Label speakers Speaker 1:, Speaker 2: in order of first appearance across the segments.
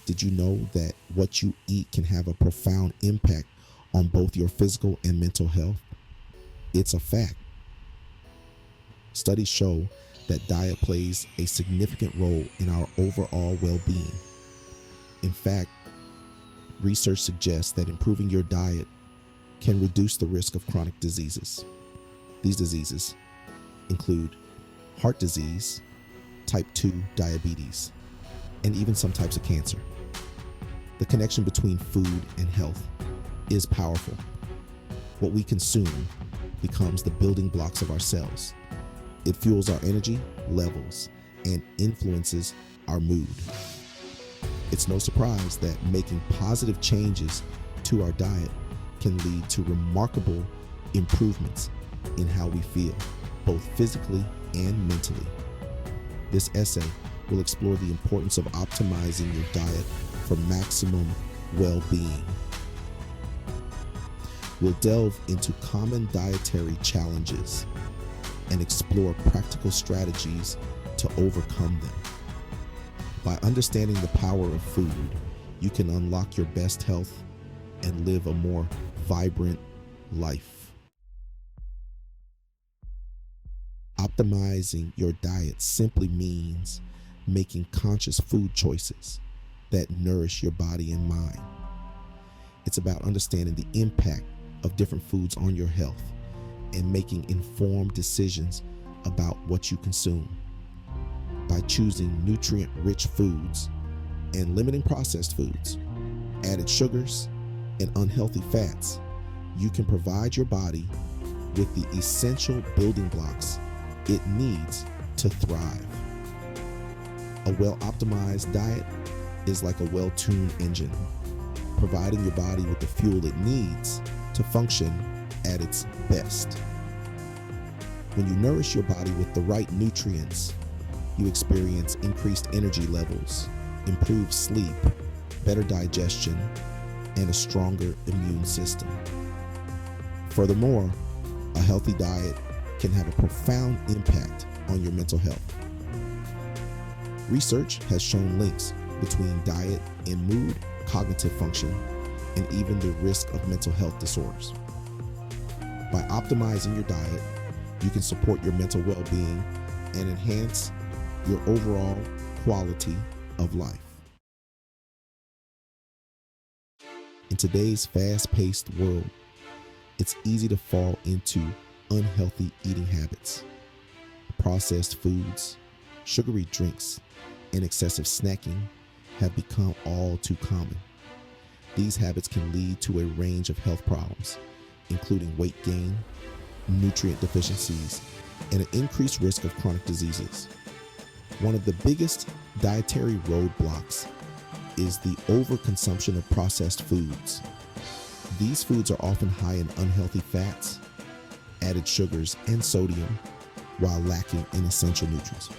Speaker 1: Did you know that what you eat can have a profound impact on both your physical and mental health? It's a fact. Studies show that diet plays a significant role in our overall well-being. In fact, research suggests that improving your diet can reduce the risk of chronic diseases. These diseases include heart disease, type 2 diabetes, and even some types of cancer. The connection between food and health is powerful. What we consume becomes the building blocks of our cells. It fuels our energy levels and influences our mood. It's no surprise that making positive changes to our diet can lead to remarkable improvements in how we feel, both physically and mentally. This essay will explore the importance of optimizing your diet for maximum well-being. We'll delve into common dietary challenges and explore practical strategies to overcome them. By understanding the power of food, you can unlock your best health and live a more vibrant life. Optimizing your diet simply means making conscious food choices that nourish your body and mind. It's about understanding the impact of different foods on your health and making informed decisions about what you consume. By choosing nutrient-rich foods and limiting processed foods, added sugars, and unhealthy fats, you can provide your body with the essential building blocks it needs to thrive. A well-optimized diet is like a well-tuned engine, providing your body with the fuel it needs to function at its best. When you nourish your body with the right nutrients, you experience increased energy levels, improved sleep, better digestion, and a stronger immune system. Furthermore, a healthy diet can have a profound impact on your mental health. Research has shown links between diet and mood, cognitive function, and even the risk of mental health disorders. By optimizing your diet, you can support your mental well-being and enhance your overall quality of life. In today's fast-paced world, it's easy to fall into unhealthy eating habits. Processed foods, sugary drinks, and excessive snacking have become all too common. These habits can lead to a range of health problems, including weight gain, nutrient deficiencies, and an increased risk of chronic diseases. One of the biggest dietary roadblocks is the overconsumption of processed foods. These foods are often high in unhealthy fats, added sugars, and sodium, while lacking in essential nutrients.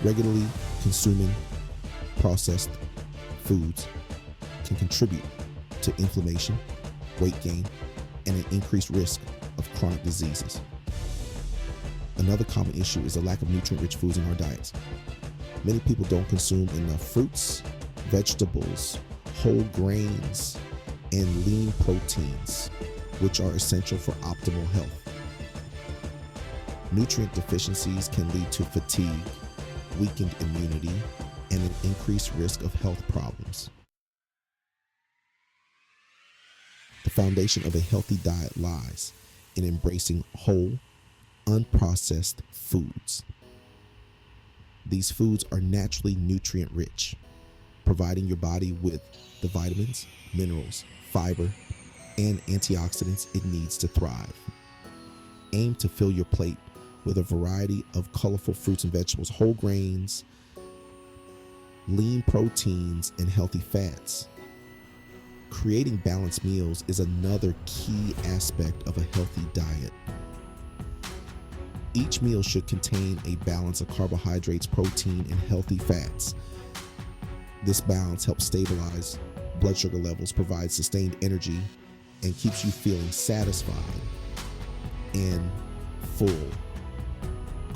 Speaker 1: Regularly consuming processed foods can contribute to inflammation, weight gain, and an increased risk of chronic diseases. Another common issue is the lack of nutrient-rich foods in our diets. Many people don't consume enough fruits, vegetables, whole grains, and lean proteins, which are essential for optimal health. Nutrient deficiencies can lead to fatigue, weakened immunity, and an increased risk of health problems. The foundation of a healthy diet lies in embracing whole, unprocessed foods. These foods are naturally nutrient-rich, providing your body with the vitamins, minerals, fiber, and antioxidants it needs to thrive. Aim to fill your plate with a variety of colorful fruits and vegetables, whole grains, lean proteins, and healthy fats. Creating balanced meals is another key aspect of a healthy diet. Each meal should contain a balance of carbohydrates, protein, and healthy fats. This balance helps stabilize blood sugar levels, provides sustained energy, and keeps you feeling satisfied and full.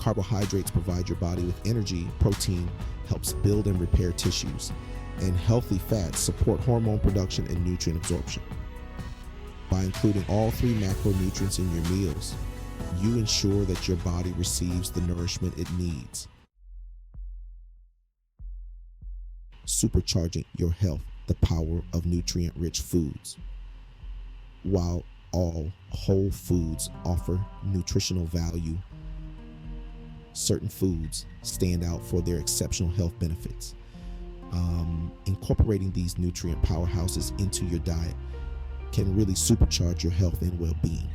Speaker 1: Carbohydrates provide your body with energy, protein helps build and repair tissues, and healthy fats support hormone production and nutrient absorption. By including all three macronutrients in your meals, you ensure that your body receives the nourishment it needs, supercharging your health, the power of nutrient-rich foods. While all whole foods offer nutritional value, certain foods stand out for their exceptional health benefits. Incorporating these nutrient powerhouses into your diet can really supercharge your health and well-being.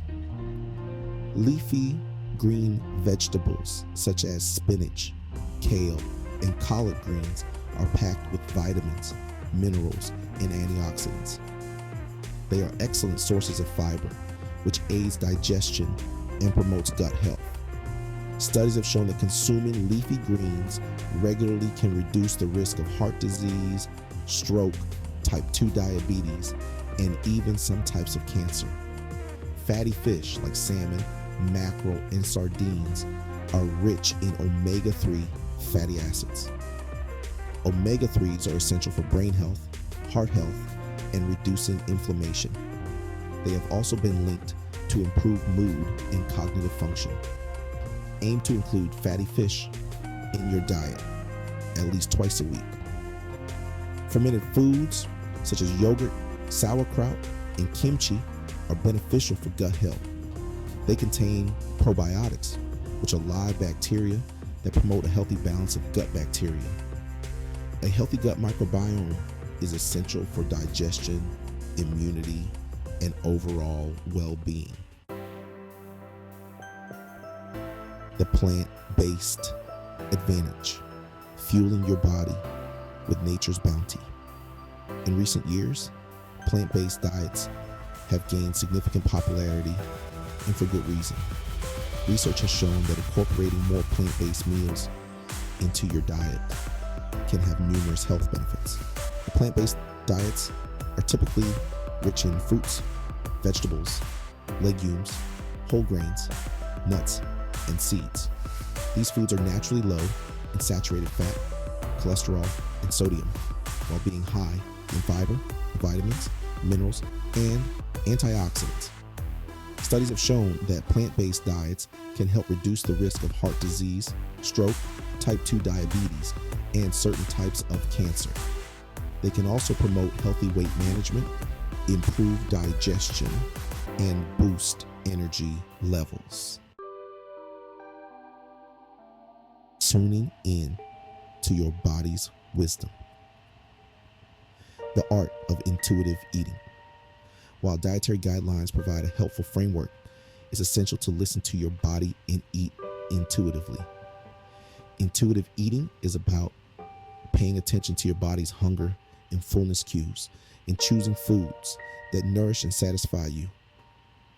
Speaker 1: Leafy green vegetables such as spinach, kale, and collard greens are packed with vitamins, minerals, and antioxidants. They are excellent sources of fiber, which aids digestion and promotes gut health. Studies have shown that consuming leafy greens regularly can reduce the risk of heart disease, stroke, type 2 diabetes, and even some types of cancer. Fatty fish like salmon, mackerel, and sardines are rich in omega-3 fatty acids. Omega-3s are essential for brain health, heart health, and reducing inflammation. They have also been linked to improve mood and cognitive function. Aim to include fatty fish in your diet at least twice a week. Fermented foods such as yogurt, sauerkraut, and kimchi are beneficial for gut health. They contain probiotics, which are live bacteria that promote a healthy balance of gut bacteria. A healthy gut microbiome is essential for digestion, immunity, and overall well-being. The plant-based advantage, fueling your body with nature's bounty. In recent years, plant-based diets have gained significant popularity, and for good reason. Research has shown that incorporating more plant-based meals into your diet can have numerous health benefits. The plant-based diets are typically rich in fruits, vegetables, legumes, whole grains, nuts, and seeds. These foods are naturally low in saturated fat, cholesterol, and sodium, while being high in fiber, vitamins, minerals, and antioxidants. Studies have shown that plant-based diets can help reduce the risk of heart disease, stroke, type 2 diabetes, and certain types of cancer. They can also promote healthy weight management, improve digestion, and boost energy levels. Tuning in to your body's wisdom. The art of intuitive eating. While dietary guidelines provide a helpful framework, it's essential to listen to your body and eat intuitively. Intuitive eating is about paying attention to your body's hunger and fullness cues and choosing foods that nourish and satisfy you.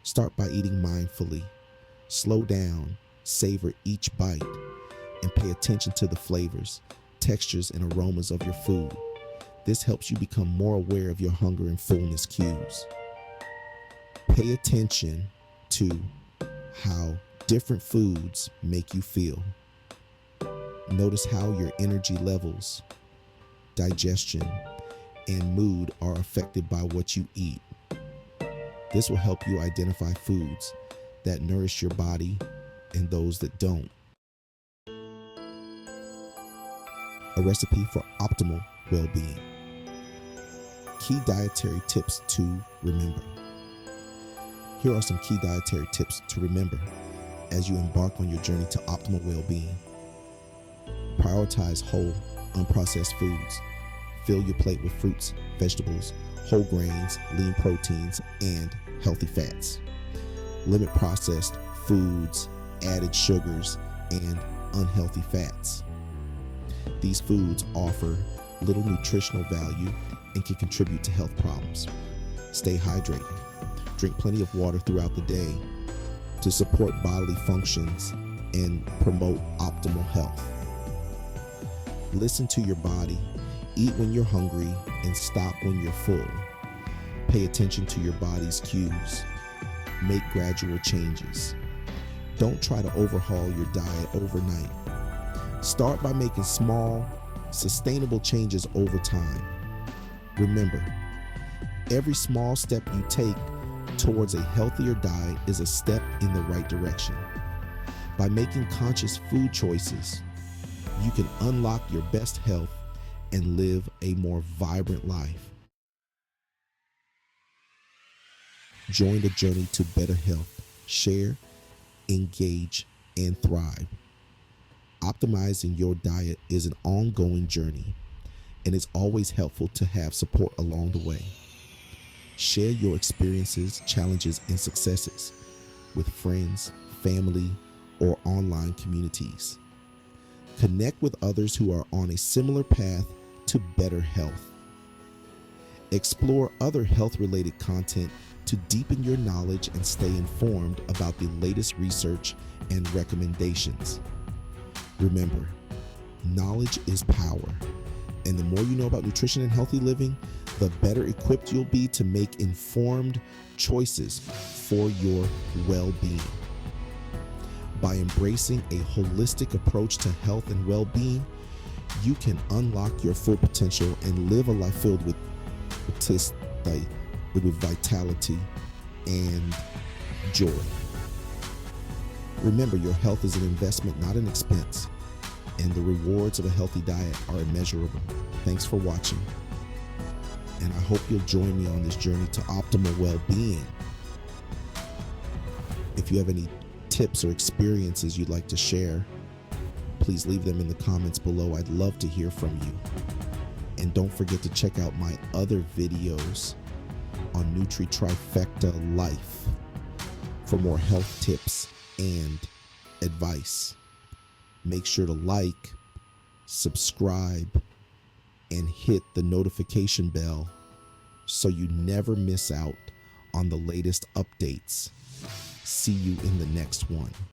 Speaker 1: Start by eating mindfully. Slow down, savor each bite, and pay attention to the flavors, textures, and aromas of your food. This helps you become more aware of your hunger and fullness cues. Pay attention to how different foods make you feel. Notice how your energy levels, digestion, and mood are affected by what you eat. This will help you identify foods that nourish your body and those that don't. A recipe for optimal well-being. Key dietary tips to remember. Here are some key dietary tips to remember as you embark on your journey to optimal well-being. Prioritize whole, unprocessed foods. Fill your plate with fruits, vegetables, whole grains, lean proteins, and healthy fats. Limit processed foods, added sugars, and unhealthy fats. These foods offer little nutritional value and can contribute to health problems. Stay hydrated. Drink plenty of water throughout the day to support bodily functions and promote optimal health. Listen to your body. Eat when you're hungry and stop when you're full. Pay attention to your body's cues. Make gradual changes. Don't try to overhaul your diet overnight. Start by making small, sustainable changes over time. Remember, every small step you take towards a healthier diet is a step in the right direction. By making conscious food choices, you can unlock your best health and live a more vibrant life. Join the journey to better health. Share, engage, and thrive. Optimizing your diet is an ongoing journey, and it's always helpful to have support along the way. Share your experiences, challenges, and successes with friends, family, or online communities. Connect with others who are on a similar path to better health. Explore other health-related content to deepen your knowledge and stay informed about the latest research and recommendations. Remember, knowledge is power, and the more you know about nutrition and healthy living, the better equipped you'll be to make informed choices for your well-being. By embracing a holistic approach to health and well-being, you can unlock your full potential and live a life filled with vitality and joy. Remember, your health is an investment, not an expense, and the rewards of a healthy diet are immeasurable. Thanks for watching, and I hope you'll join me on this journey to optimal well-being. If you have any tips or experiences you'd like to share, please leave them in the comments below. I'd love to hear from you. And don't forget to check out my other videos on Nutri-Trifecta Life for more health tips and advice. Make sure to like, subscribe, and hit the notification bell so you never miss out on the latest updates. See you in the next one.